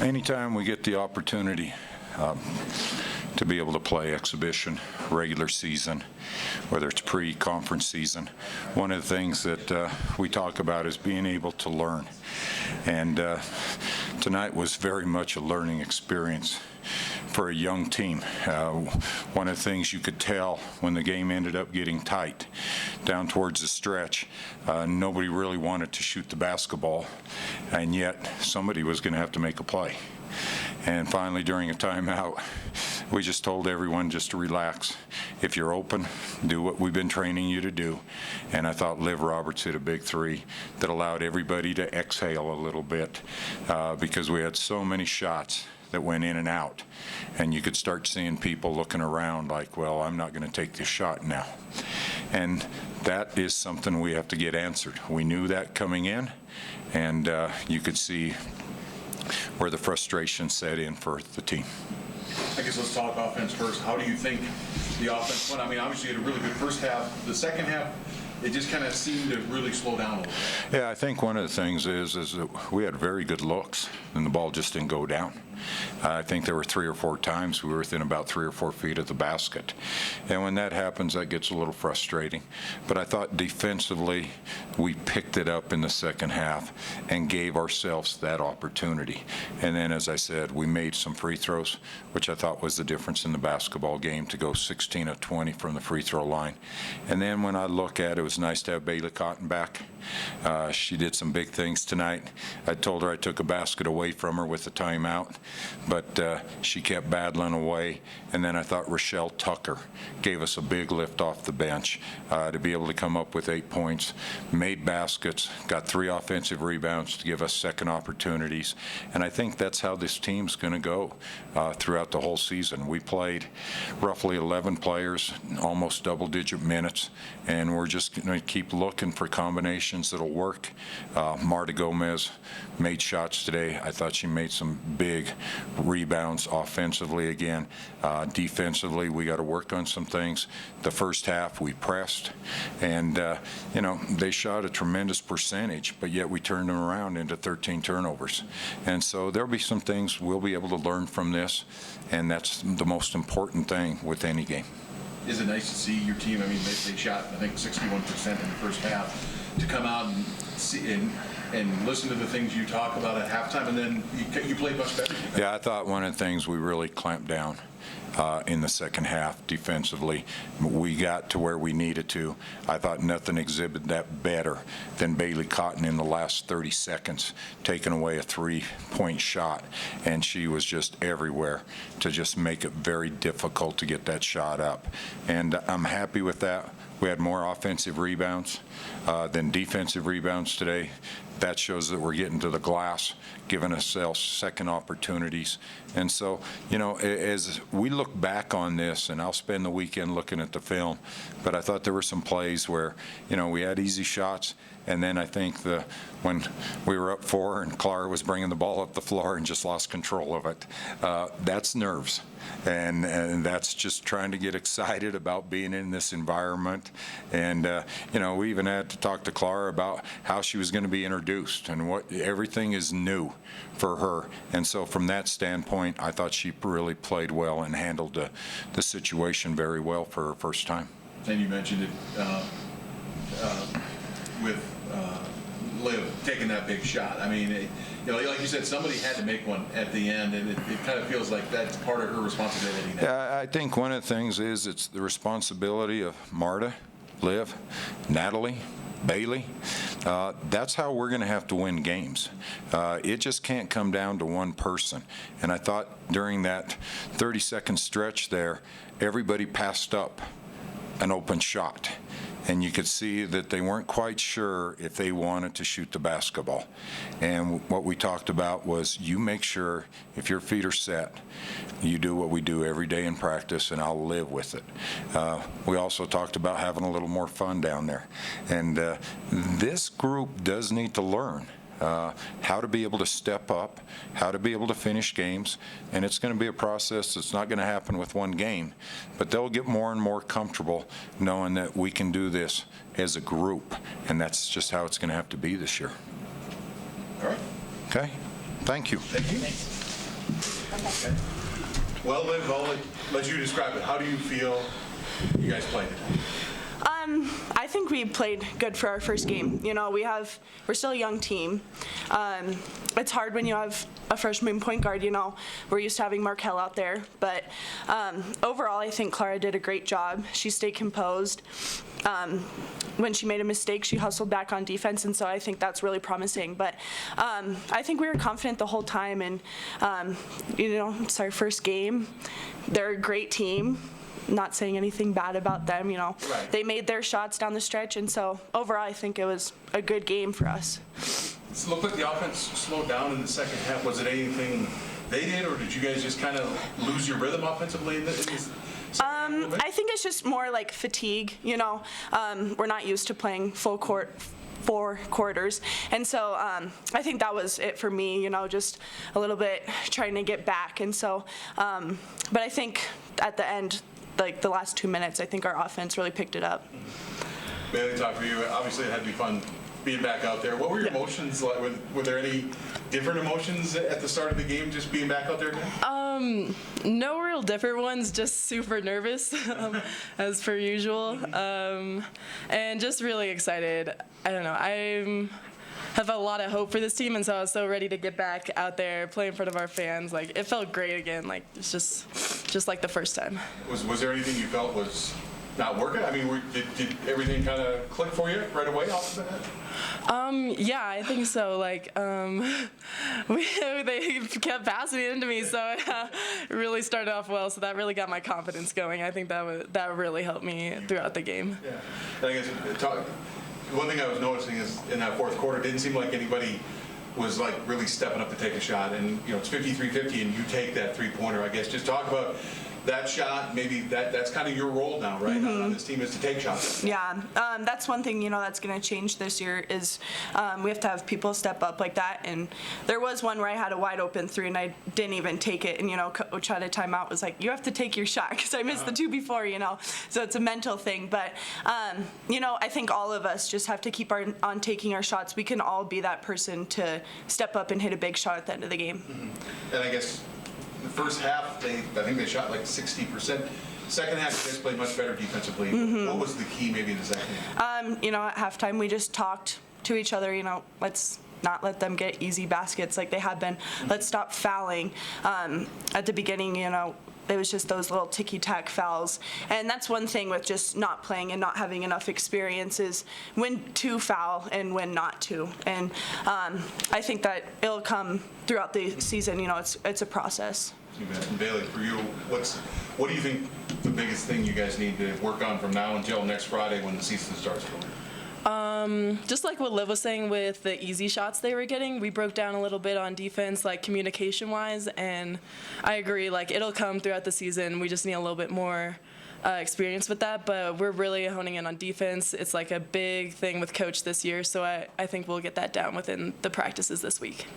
Anytime we get the opportunity to be able to play exhibition, regular season, whether it's pre-conference season, one of the things that we talk about is being able to learn. And tonight was very much a learning experience for a young team. One of the things you could tell when the game ended up getting tight down towards the stretch, nobody really wanted to shoot the basketball, and yet somebody was going to have to make a play. And finally, during a timeout, we just told everyone just to relax. If you're open, do what we've been training you to do. And I thought Liv Roberts hit a big three that allowed everybody to exhale a little bit because we had so many shots that went in and out. And you could start seeing people looking around like, well, I'm not going to take this shot now. And that is something we have to get answered. We knew that coming in, and you could see where the frustration set in for the team. I guess let's talk offense first. How do you think the offense went? I mean, obviously you had a really good first half. The second half, it just kind of seemed to really slow down a little bit. Yeah, I think one of the things is that we had very good looks, and the ball just didn't go down. I think there were 3 or 4 times we were within about 3 or 4 feet of the basket. And when that happens, that gets a little frustrating. But I thought defensively, we picked it up in the second half and gave ourselves that opportunity. And then, as I said, we made some free throws, which I thought was the difference in the basketball game, to go 16 of 20 from the free throw line. And then when I look at it, it was nice to have Bailee Cotton back. She did some big things tonight. I told her I took a basket away from her with the timeout, but she kept battling away. And then I thought Rochelle Tucker gave us a big lift off the bench to be able to come up with 8 points, made baskets, got 3 offensive rebounds to give us second opportunities. And I think that's how this team's going to go throughout the whole season. We played roughly 11 players, almost double-digit minutes, and we're just going to keep looking for combinations that'll work. Marta Gomez made shots today. I thought she made some big rebounds offensively again. Defensively, we got to work on some things. The first half, we pressed, and they shot a tremendous percentage, but yet we turned them around into 13 turnovers. And so there'll be some things we'll be able to learn from this, and that's the most important thing with any game. Is it nice to see your team? I mean, they shot, I think, 61% in the first half. To come out and see and listen to the things you talk about at halftime, and then you played much better. Yeah, I thought one of the things we really clamped down in the second half defensively. We got to where we needed to. I thought nothing exhibited that better than Bailee Cotton in the last 30 seconds, taking away a 3-point shot, and she was just everywhere to just make it very difficult to get that shot up. And I'm happy with that. We had more offensive rebounds than defensive rebounds today. That shows that we're getting to the glass, giving ourselves second opportunities. And so, as we look back on this, and I'll spend the weekend looking at the film, but I thought there were some plays where, we had easy shots, and then I think when we were up 4 and Clara was bringing the ball up the floor and just lost control of it, that's nerves. And that's just trying to get excited about being in this environment. And, we even had to talk to Clara about how she was going to be introduced and everything is new for her. And so from that standpoint, I thought she really played well and handled the situation very well for her first time. And you mentioned it with Liv taking that big shot. I mean, like you said, somebody had to make one at the end, and it kind of feels like that's part of her responsibility now. Yeah, I think one of the things is it's the responsibility of Marta, Liv, Natalie, Bailee. That's how we're going to have to win games. It just can't come down to one person. And I thought during that 30-second stretch there, everybody passed up an open shot. And you could see that they weren't quite sure if they wanted to shoot the basketball. And what we talked about was you make sure if your feet are set, you do what we do every day in practice, and I'll live with it. We also talked about having a little more fun down there. And this group does need to learn how to be able to step up, how to be able to finish games, and it's going to be a process that's not going to happen with one game, but they'll get more and more comfortable knowing that we can do this as a group, and that's just how it's going to have to be this year. All right. Okay. Thank you. Thank you. Thanks. Okay. Well, Liv, I'll let you describe it. How do you feel you guys played today? I think we played good for our first game. You know, we're still a young team. It's hard when you have a freshman point guard, you know. We're used to having Markel out there. But overall, I think Clara did a great job. She stayed composed. When she made a mistake, she hustled back on defense, and so I think that's really promising. But I think we were confident the whole time, and, you know, it's our first game. They're a great team. Not saying anything bad about them, you know. Right. They made their shots down the stretch, and so overall I think it was a good game for us. It looked like the offense slowed down in the second half. Was it anything they did, or did you guys just kind of lose your rhythm offensively in this second half? I think it's just more like fatigue, you know. We're not used to playing full court 4 quarters, and so I think that was it for me, you know, just a little bit trying to get back, and so but I think at the end, like the last 2 minutes, I think our offense really picked it up. Bailee, talk for you. Obviously, it had to be fun being back out there. What were your emotions like? Were there any different emotions at the start of the game, just being back out there again? No real different ones, just super nervous, as per usual, and just really excited. I don't know, have a lot of hope for this team, and so I was so ready to get back out there, play in front of our fans. Like, it felt great again. Like, it's just like the first time. Was there anything you felt was not working? I mean, did everything kind of click for you right away off the bat? Yeah, I think so. Like, they kept passing it into me, so it really started off well. So that really got my confidence going. I think that really helped me throughout the game. Yeah, and I guess one thing I was noticing is in that fourth quarter, it didn't seem like anybody was like really stepping up to take a shot. And you know, it's 53-50, and you take that three-pointer. I guess just talk about that shot. Maybe that's kind of your role now, right? On this team is to take shots. Yeah, that's one thing, you know, that's going to change this year is we have to have people step up like that. And there was one where I had a wide open 3 and I didn't even take it. And, you know, Coach at a timeout was like, you have to take your shot because I missed the 2 before, you know. So it's a mental thing. But, you know, I think all of us just have to keep on taking our shots. We can all be that person to step up and hit a big shot at the end of the game. And I guess the first half, I think they shot like 60%. Second half, you guys played much better defensively. What was the key maybe in the second half? You know, at halftime, we just talked to each other, you know, let's not let them get easy baskets like they have been. Let's stop fouling. At the beginning, you know, it was just those little ticky-tack fouls. And that's one thing with just not playing and not having enough experience is when to foul and when not to. And I think that it'll come throughout the season. You know, it's a process. And Bailee, for you, what do you think the biggest thing you guys need to work on from now until next Friday when the season starts? Just like what Liv was saying with the easy shots they were getting, we broke down a little bit on defense, like communication-wise, and I agree, like it'll come throughout the season. We just need a little bit more experience with that, but we're really honing in on defense. It's like a big thing with Coach this year, so I think we'll get that down within the practices this week.